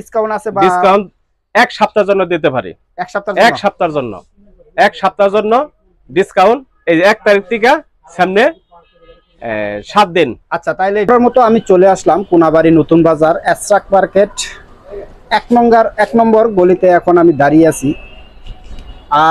Discount আছে বা discount এক সপ্তাহের জন্য দিতে পারি। এক সপ্তাহের জন্য ডিসকাউন্ট এই 1 তারিখ থেকে সামনে 7 দিন। আচ্ছা, তাইলে এটার মতো আমি চলে আসলাম কোনাবাড়ি নতুন বাজার এসরাক মার্কেট 1 নম্বর গলিতে এখন আমি দাঁড়িয়ে আছি।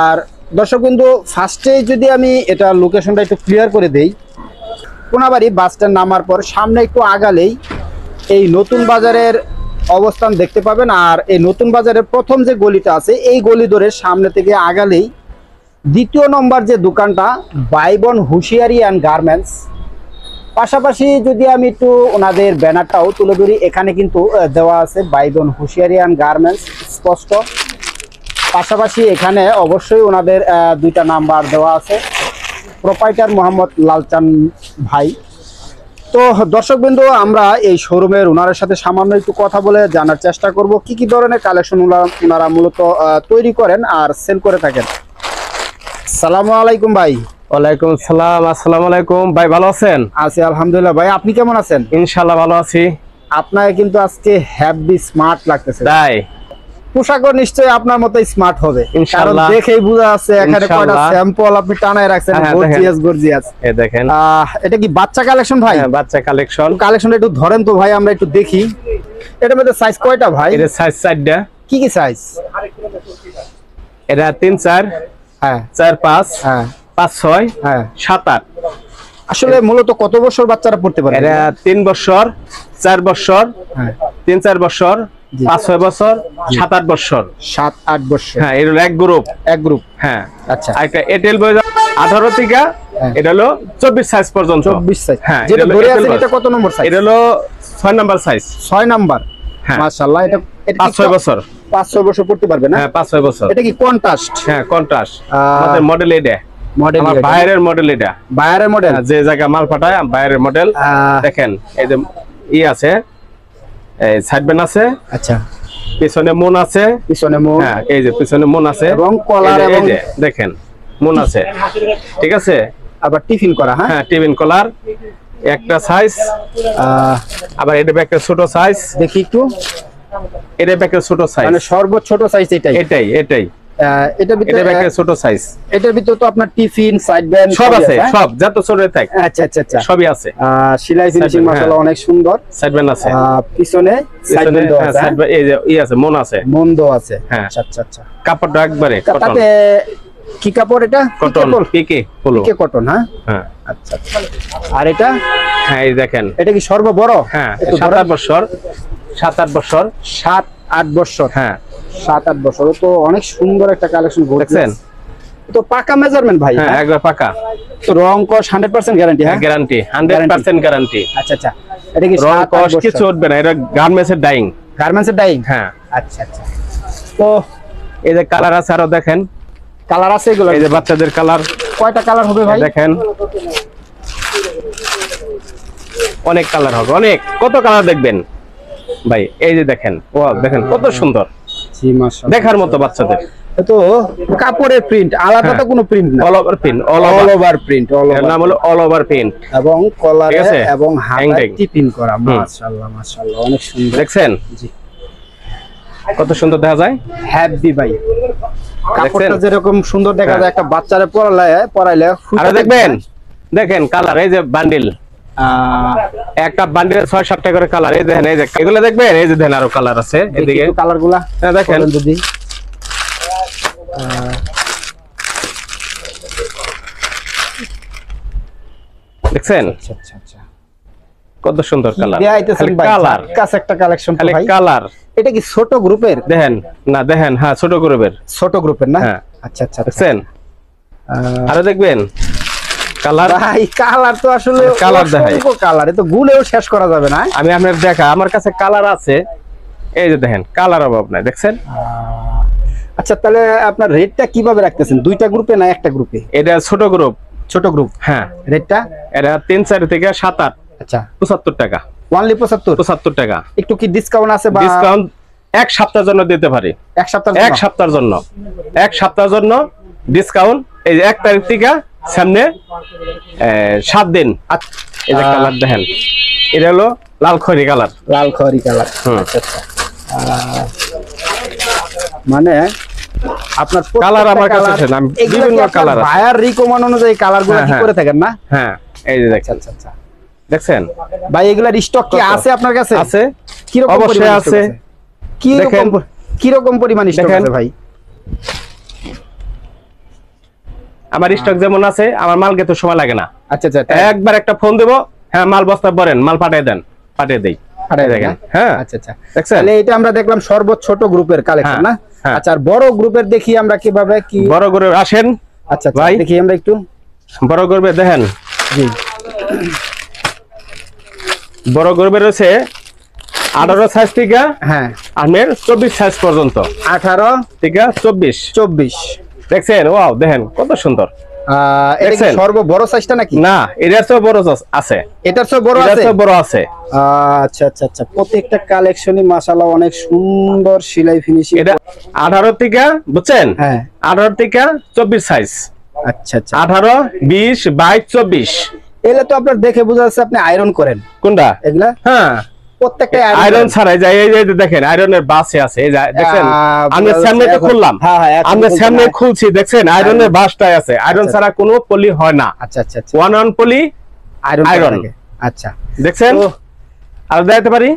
আর দর্শক বন্ধু, ফার্স্টেই যদি আমি এটা লোকেশনটা একটু ক্লিয়ার করে দেই, কোনাবাড়ি বাস স্ট্যান্ড নামার পর সামনে একটু আগালেই এই নতুন বাজারের অবস্থান দেখতে পাবেন। আর এই নতুন বাজারের প্রথম যে গলিটা আছে এই গলি ধরে সামনে থেকে আগালেই 2 নম্বর যে দোকানটা বাইবন হুঁশিয়ারি অ্যান্ড গার্মেন্টস। পাশাপাশি যদি আমি একটু ওনাদের ব্যানারটাও তুলে ধরি, এখানে কিন্তু দেওয়া আছে বাইবন হুঁশিয়ারি অ্যান্ড গার্মেন্টস স্পষ্ট। পাশাপাশি এখানে অবশ্যই ওনাদের 2টা নাম্বার দেওয়া আছে, প্রোপাইটার মোহাম্মদ লালচান ভাই। তো দর্শক বিন্দু, আমরা এই শোরুমের ওনারের সাথে সামান্য একটু কথা বলে জানার চেষ্টা করব কি কি ধরনের কালেকশন ওনারা মূলত তৈরি করেন আর সেল করে থাকেন। আসসালামু আলাইকুম ভাই। ওয়ালাইকুম আসসালাম। আসসালামু আলাইকুম ভাই, ভালো আছেন? আছি আলহামদুলিল্লাহ। ভাই আপনি কেমন আছেন? ইনশাআল্লাহ ভালো আছি। আপনাকে কিন্তু আজকে হ্যাপি স্মার্ট লাগতেছে। তাই পোশাকও নিশ্চয়ই আপনার মতো স্মার্ট হবে, কারণ ইনশাআল্লাহ দেখেই বোঝা যাচ্ছে এখানে কয়টা স্যাম্পল আপনি টানায় রাখছেন। গর্জিয়াস। এই দেখেন, এটা কি বাচ্চা কালেকশন ভাই? হ্যাঁ, বাচ্চা কালেকশন। কালেকশনটা একটু ধরেন তো ভাই, আমরা একটু দেখি। এটার মধ্যে সাইজ কয়টা ভাই? এটা সাইজ 4টা। কি কি সাইজ? এটা 3 4, হ্যাঁ 4 5, হ্যাঁ 5 6, হ্যাঁ 7 8। আসলে মূলত কত বছর বাচ্চারা পড়তে পারে? এটা 3 বছর, 4 বছর, হ্যাঁ 3 4 বছর, 5 6 বছর, 7 8 বছর। 7 8 বছর। হ্যাঁ, এটা হলো এক গ্রুপ। হ্যাঁ, আচ্ছা। একটা এটেল বয় 18 থেকে এটা হলো 24 সাইজ পর্যন্ত। 24 সাইজ। হ্যাঁ, যেটা ধরে আছে এটা কত নম্বর সাইজ? এটা হলো 6 নাম্বার সাইজ। 6 নাম্বার। হ্যাঁ, মাশাআল্লাহ। এটা 5 6 বছর। 5 6 বছর পড়তে পারবে না? হ্যাঁ, 5 6 বছর। এটা কি কন্ট্রাস্ট? হ্যাঁ, কন্ট্রাস্ট। আমাদের মডেল এটা। মডেল আমার বাইরের মডেল এটা। বাইরের মডেল যে জায়গা মাল পাঠায় বাইরের মডেল। দেখেন, এই যে আছে, এই সাইড ব্যান্ড আছে। আচ্ছা, পিছনে মন আছে। পিছনে মন। হ্যাঁ, এই যে পিছনে মন আছে এবং কলার, এবং এই যে দেখেন মন আছে। ঠিক আছে, আবার টিফিন করা। হ্যাঁ, টিফিন কলার একটা সাইজ। আবার এটা ব্যাকের ছোট সাইজ। দেখি একটু। এটা ব্যাকের ছোট সাইজ, মানে সর্বোচ্চ ছোট সাইজ এটাই। এটার ভিতরে ব্যাকের ছোট সাইজ। এটার ভিতরে তো আপনার টিফিন, সাইড ব্যান্ড সব আছে, সব যত ছোট থাকে। আচ্ছা আচ্ছা আচ্ছা, সবই আছে। সেলাই ফিনিশিং মাশাআল্লাহ অনেক সুন্দর। সাইড ব্যান্ড আছে। পিছনে সাইড ব্যান্ড আছে। সাইড ব্যান্ড এই যে আছে, মন আছে। মন্দ আছে। হ্যাঁ, আচ্ছা আচ্ছা আচ্ছা। কাপড়টা একবারে কটন। তাতে কি কাপড় এটা? Cotton, PK polo. PK cotton. হ্যাঁ হ্যাঁ, আচ্ছা আচ্ছা। আর এটা? হ্যাঁ, এই দেখেন, এটা কি সর্ববড়? হ্যাঁ, 7 8 বছর। 7 8 বছর। 7 8 বছর। হ্যাঁ, 7 8 বছর। তো অনেক সুন্দর একটা কালেকশন দেখছেন। তো পাকা মেজারমেন্ট ভাই? হ্যাঁ, একবার পাকা। তো রং কস 100% গ্যারান্টি? হ্যাঁ, গ্যারান্টি 100% গ্যারান্টি। আচ্ছা আচ্ছা। এটা কি রং কস কিছু উঠবে না, এটা গার্মেন্টসের ডাইং। গার্মেন্টসের ডাইং। হ্যাঁ, আচ্ছা আচ্ছা। তো এই যে কালার আছে, আরো দেখেন কালার আছে এগুলো। এই যে বাচ্চাদের কালার। কয়টা কালার হবে ভাই? দেখেন, অনেক কালার হবে, অনেক। কত কালার দেখবেন ভাই? এই যে দেখেন, ও দেখেন কত সুন্দর। জি মাশাআল্লাহ, দেখার মতো বাচ্চাদের। তো কাপড়ের প্রিন্ট আলাদা তো কোনো প্রিন্ট না? All over print. All over print. এর নাম হলো অল ওভার প্রিন্ট। এবং কলারে এবং হাতে হ্যাং। টিপিং করা। মাশাআল্লাহ মাশাআল্লাহ, অনেক সুন্দর। দেখছেন জি, কত সুন্দর দেখা যায়। হ্যাপি ভাই। কাপড়টা যেরকম সুন্দর দেখা যায়, একটা বাচ্চারে পরাইলে আর দেখবেন, দেখেন কালার। এই যে বান্ডিল, একটা বান্ডিলে 6 7 টা করে কালার। এই দেখেন, এই যে এগুলো দেখবেন, এই যে দেখেন আরো কালার আছে এদিকে কালারগুলা। হ্যাঁ, দেখেন যদি দেখছেন। আচ্ছা আচ্ছা আচ্ছা, কত সুন্দর কালার। কালার কাছে একটা কালেকশন খালি কালার। এটা কি ছোট গ্রুপের? দেখেন না, দেখেন, হ্যাঁ ছোট গ্রুপের। ছোট গ্রুপের না? হ্যাঁ, আচ্ছা আচ্ছা। দেখছেন, আরো দেখবেন কালার। ভাই কালার তো আসলে কালার দেখাই, কালার এ তো গুলেও শেষ করা যাবে না। আমি আপনার দেখা, আমার কাছে কালার আছে। এই যে দেখেন, কালার অভাব নাই, দেখছেন। আচ্ছা, তাহলে আপনার রেটটা কিভাবে রাখতেছেন? 2টা গ্রুপে না একটা গ্রুপে? এটা ছোট গ্রুপ। ছোট গ্রুপ। হ্যাঁ, রেটটা এটা 3 4 থেকে 7 8। আচ্ছা, 75 টাকা। ওনলি 75 টাকা। একটু কি ডিসকাউন্ট আছে? বা ডিসকাউন্ট এক সপ্তাহের জন্য দিতে পারি। এক সপ্তাহ? এক সপ্তাহের জন্য, এক সপ্তাহের জন্য ডিসকাউন্ট। এই যে 1 তারিখ থেকে সামনে 7 দিন। এই যে কালার দেখেন, এটা হলো লাল খয়েরি কালার। লাল খয়েরি কালার। আচ্ছা আচ্ছা। মানে আপনার কালার আমার কাছে আছে না, বিভিন্ন কালার আছে। ভাইয়ার রিকমেন্ড অনুযায়ী কালারগুলো কি করে থাকেন না? হ্যাঁ, এই যে দেখেন। আচ্ছা আচ্ছা, দেখছেন ভাই এগুলার স্টক কি আছে আপনার কাছে? আছে, কি রকম অবশ্যই আছে। কি রকম পরিমাণ স্টক আছে ভাই? আমার স্টক যেমন আছে, আমার মাল গেতে সময় লাগে না। আচ্ছা আচ্ছা, একবার একটা ফোন দেব, হ্যাঁ মাল বস্তা ভরেন, মাল পাঠিয়ে দেন, পাঠিয়ে দেই। দেখেন, হ্যাঁ আচ্ছা আচ্ছা, দেখছেন। তাহলে এটা আমরা দেখলাম সর্বোচ্চ ছোট গ্রুপের কালেকশন না? আচ্ছা, আর বড় গ্রুপের দেখি আমরা কিভাবে কি? বড় গ্রুপ আসেন। আচ্ছা ভাই দেখি আমরা একটু বড় গ্রুপে দেখেন। জি, বড় গ্রুপে রয়েছে 18 সাইজ থেকে হ্যাঁ আমের 24 সাইজ পর্যন্ত। 18 থেকে 24। দেখছেন, ওয়াও, দেখেন কত সুন্দর। এটা কি সর্ববড় সাইজটা নাকি? না, এটার চেয়ে বড় আছে, এটার চেয়ে বড় আছে, এটার চেয়ে বড় আছে। আচ্ছা আচ্ছা আচ্ছা, প্রত্যেকটা কালেকশনই মাশাআল্লাহ অনেক সুন্দর সেলাই ফিনিশিং। এটা 18 থেকে, বুঝছেন, হ্যাঁ 18 থেকে 24 সাইজ। আচ্ছা আচ্ছা, 18, 20, 22, 24। এগুলা তো আপনার দেখে বোঝা যাচ্ছে আপনি আয়রন করেন। কোনটা? এগুলা হ্যাঁ, প্রত্যেকটা আয়রন ছাড়াই যায়। এই যে দেখেন, আয়রনের বাসে আছে, এই যে দেখেন, আমি সামনে তো খুললাম, আমি সামনে খুলছি, দেখছেন আয়রনের বাসটাই আছে। আয়রন ছাড়া কোনো পলি হয় না। আচ্ছা আচ্ছা, ওয়ান অন পলি আয়রন। আচ্ছা, দেখছেন, আর দেখাতে পারি।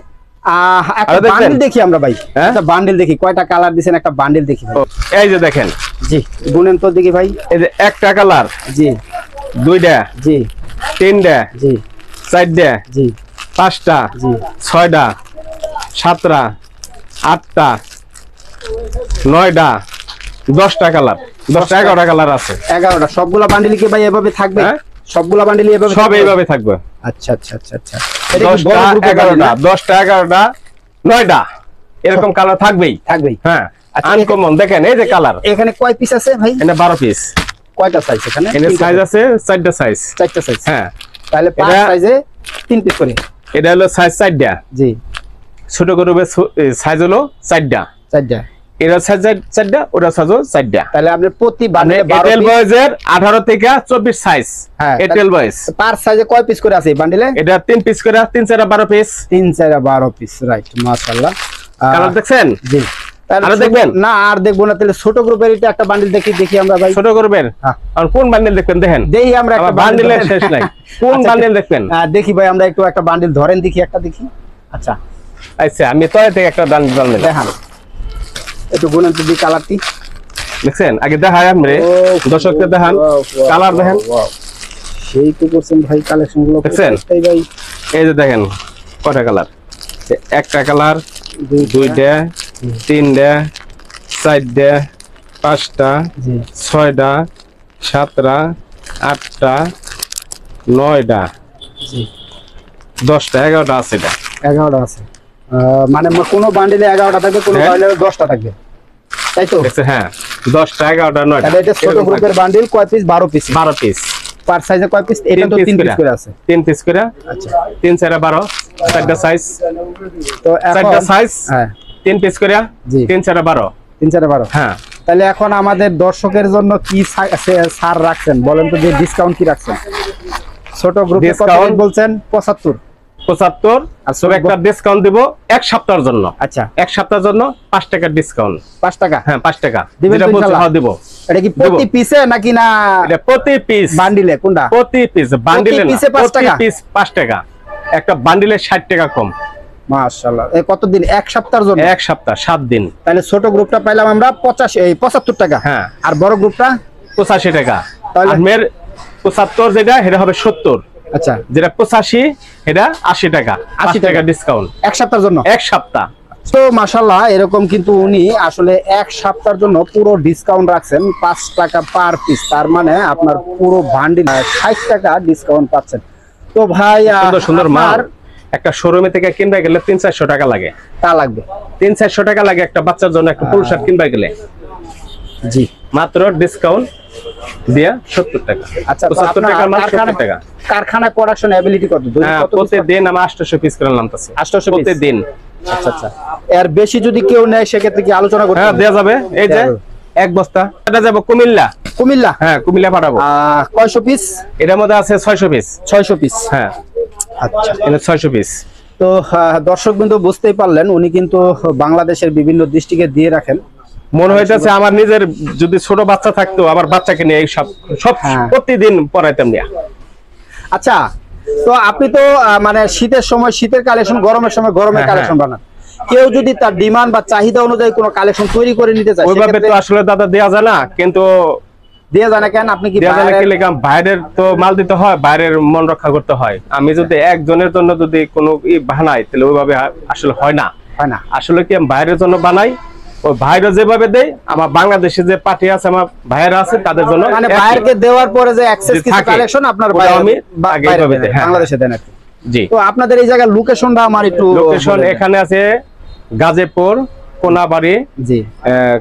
একটা বান্ডিল দেখি আমরা ভাই, একটা বান্ডিল দেখি, কয়টা কালার দিবেন একটা বান্ডিল দেখি ভাই। এই যে দেখেন, জি গুনেন তো দেখি ভাই। এই যে একটা কালার, জি, দুইটা, জি, তিনটা, জি, চারটা, জি, পাঁচটা, জি, ছয়টা, সাতটা, আটটা, নয়টা, 10টা কালার, 10টা 11টা কালার আছে। 11টা সবগুলা বান্ডিল কি ভাই এভাবে থাকবে? সবগুলা বান্ডিল এভাবে সব এইভাবে থাকবে। আচ্ছা আচ্ছা আচ্ছা আচ্ছা, 10টা 11টা 10টা 11টা 9টা এরকম কালার থাকবেই। হ্যাঁ, আনকমন। দেখেন এই যে কালার, এখানে কয় পিস আছে ভাই? এখানে 12 পিস। কয়টা সাইজ এখানে? এখানে সাইজ আছে 4টা সাইজ। 4টা সাইজ, হ্যাঁ। তাহলে 5 সাইজে 3 পিস করে। এটা হলো সাইজ 4টা। জি, ছোট গ্রুপের সাইজ হলো 4টা। 4টা, এর সাইজ 4টা, ওটা সাইজ 4টা। তাহলে আপনি প্রতি বান্ডেলে 12 এটেল পিস। বয়েজের 18 থেকে 24 সাইজ। হ্যাঁ, এটেল বয়েজ পার সাইজে কয় পিস করে আছে এই বান্ডেলে? এটা 3 পিস করে, 3 4 12 পিস। 3 4 12 পিস, রাইট, মাশাআল্লাহ। কালার দেখছেন? জি, আর দেখবেন না? আর দেখবো না, তাহলে ছোট গ্রুপের এটা একটা বান্ডেল দেখি আমরা ভাই। ছোট গ্রুপের আর কোন বান্ডেল দেখবেন? দেখেন, দেই আমরা একটা বান্ডেলের শেষ নাই। কোন বান্ডেল দেখবেন? দেখি ভাই, আমরা একটু একটা বান্ডেল ধরেন দেখি, একটা দেখি। আচ্ছা আচ্ছা, আমি তো থেকে একটা বান্ডেল দেখান, একটু গুনেন তো দিই কালারটি। দেখছেন, আগে দেখাই আপনি দর্শককে দেখান, কালার দেখেন। সেই তো করছেন ভাই কালেকশন গুলো, দেখছেন ভাই। এই যে দেখেন কয়টা কালার, একটা কালার, দুইটা, তিনটা, চারটা, পাঁচটা, ছয়টা, সাতটা, আটটা, নয়টা, 10টা 11টা আছে। এটা 11টা আছে, মানে কোন বান্ডেলে 11টা থাকবে, কোন বান্ডেলে 10টা থাকবে, তাই তো? হ্যাঁ, 10টা 11টা 9টা। তাহলে এটা ছোট গ্রুপের বান্ডেল কয় পিস? 12 পিস। 12 পিস। পার সাইজে কয় পিস? এটা তো 3 পিস করে আছে। 3 পিস করে। আচ্ছা, 3 4 12, 4টা সাইজ। তো 4টা সাইজ, হ্যাঁ 3 পিস করে। 3 4 12। 3 4 12। হ্যাঁ, তাহলে এখন আমাদের দর্শকের জন্য কি ছাড় রাখছেন বলেন তো, যে ডিসকাউন্ট কি রাখছেন? ছোট গ্রুপে কত বলছেন? 75। 75। আর সব একটা ডিসকাউন্ট দিব এক সপ্তাহের জন্য। আচ্ছা, এক সপ্তাহের জন্য 5 টাকা ডিসকাউন্ট। 5 টাকা? হ্যাঁ, 5 টাকা দিবেন তো ইনশাআল্লাহ? হ্যাঁ, দিব। এটা কি প্রতি পিসে নাকি না এটা প্রতি পিস? বান্ডিলে কোনটা? প্রতি পিস, বান্ডিলে না, পিসে 5 টাকা। প্রতি পিস 5 টাকা। একটা বান্ডিলে 60 টাকা কম। মাশাআল্লাহ। এই কতদিন? এক সপ্তাহের জন্য? এক সপ্তাহ 7 দিন। তাহলে ছোট গ্রুপটা পাইলাম আমরা 75 টাকা। হ্যাঁ, আর বড় গ্রুপটা 85 টাকা। তাহলে আমের 75 যেটা, এটা হবে 70। আচ্ছা, যেটা 85 এটা 80 টাকা। 80 টাকা ডিসকাউন্ট এক সপ্তাহের জন্য। এক সপ্তাহ। তো মাশাআল্লাহ, এরকম কিন্তু উনি আসলে এক সপ্তাহের জন্য পুরো ডিসকাউন্ট রাখছেন 5 টাকা পার পিস। তার মানে আপনার পুরো বান্ডিল 60 টাকা ডিসকাউন্ট পাচ্ছেন। তো ভাই সুন্দর সুন্দর মাল একটা শোরুমে থেকে কিনতে গেলে 300-400 টাকা লাগে। তা লাগবে 300-400 টাকা লাগে একটা বাচ্চার জন্য একটা ফুল শার্ট কিনতে গেলে। জি, মাত্র ডিসকাউন্ট দিয়া 70 টাকা। আচ্ছা, 75 টাকা মাল 70 টাকা। কারখানা প্রোডাকশন এবিলিটি কত? প্রতিদিন আমি 800 পিস করে নামতাছি। 800 প্রতিদিন। আচ্ছা আচ্ছা, এর বেশি যদি কেউ নেয় সেক্ষেত্রে কি আলোচনা করতে? হ্যাঁ, দেয়া যাবে। এই যে এক বস্তা এটা যাব কুমিল্লা। কুমিল্লা? হ্যাঁ, কুমিল্লা পাঠাবো। কয়শো পিস? এটার মধ্যে আছে 600 পিস। 600 পিস? হ্যাঁ, আচ্ছা, এটা 600 পিস। তো দর্শক বিন্দু বুঝতেই পারলেন, উনি কিন্তু বাংলাদেশের বিভিন্ন ডিস্ট্রিক্টে দিয়ে রাখেন। মনে হইতেছে আমার নিজের যদি ছোট বাচ্চা থাকতো, আমার বাচ্চাকে নিয়ে এই সব হ্যাঁ। প্রতিদিন পড়াইতাম নিয়ে। আচ্ছা, তো আপনি তো মানে শীতের সময় শীতের কালেকশন, গরমের সময় গরমের হ্যাঁ, কালেকশন বানান। কেউ যদি তার ডিমান্ড বা চাহিদা অনুযায়ী কোনো কালেকশন তৈরি করে নিতে চায়, ওইভাবে সেক্ষেত্রে তো আসলে দাদা দেওয়া যায় না, কিন্তু দিয়ে জানা কেন? আপনি কি দেওয়া যায় না বাইরের- কি লিখা, বাইরের তো মাল দিতে হয়, বাইরের মন রক্ষা করতে হয়। আমি যদি একজনের জন্য যদি কোনো বানাই, তাহলে ওইভাবে আসলে হয় না। হয় না? আসলে কি আমি বাইরের জন্য বানাই, ওই ভাইরা যেভাবে দেয়, আমার বাংলাদেশে যে পার্টি আছে, আমার ভাইরা আছে, তাদের জন্য মানে একই। বাইরেকে দেওয়ার পরে যে অ্যাক্সেস যে কিছু থাকে, কালেকশন আপনার ওটা বাইরে আমি বা- আগে বাইরে এইভাবে দেন, দিই, হ্যাঁ। বাংলাদেশে দেন আর কি। জি। তো আপনাদের এই জায়গার লোকেশনটা আমার একটু লোকেশন বলে দেন। এখানে আছে গাজীপুর কোনাবাড়ি, জি,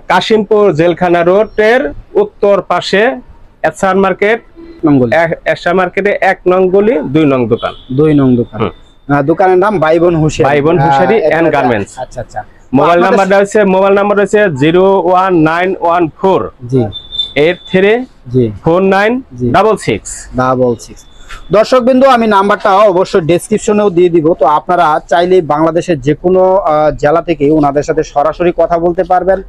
কাশিমপুর জেলখানা রোডের উত্তর পাশে এসআর মার্কেট, নঙ্গল এসআর মার্কেটে 1 নং গলি 2 নং দোকান। 2 নং দোকান। হুম। দোকানের নাম বাইবন হুশিয়ারি। বাইবন হুশিয়ারি এটা- and garments। আচ্ছা আচ্ছা। মোবাইল আপনাদের- নাম্বার হচ্ছে 01914 জি 83 জি 4966। 66। দর্শক বিন্দু, আমি নাম্বারটা অবশ্যই ডেসক্রিপশনেও দিয়ে দিব। তো আপনারা চাইলেই বাংলাদেশের যে কোনো জেলা থেকে ওনাদের সাথে সরাসরি কথা বলতে পারবেন।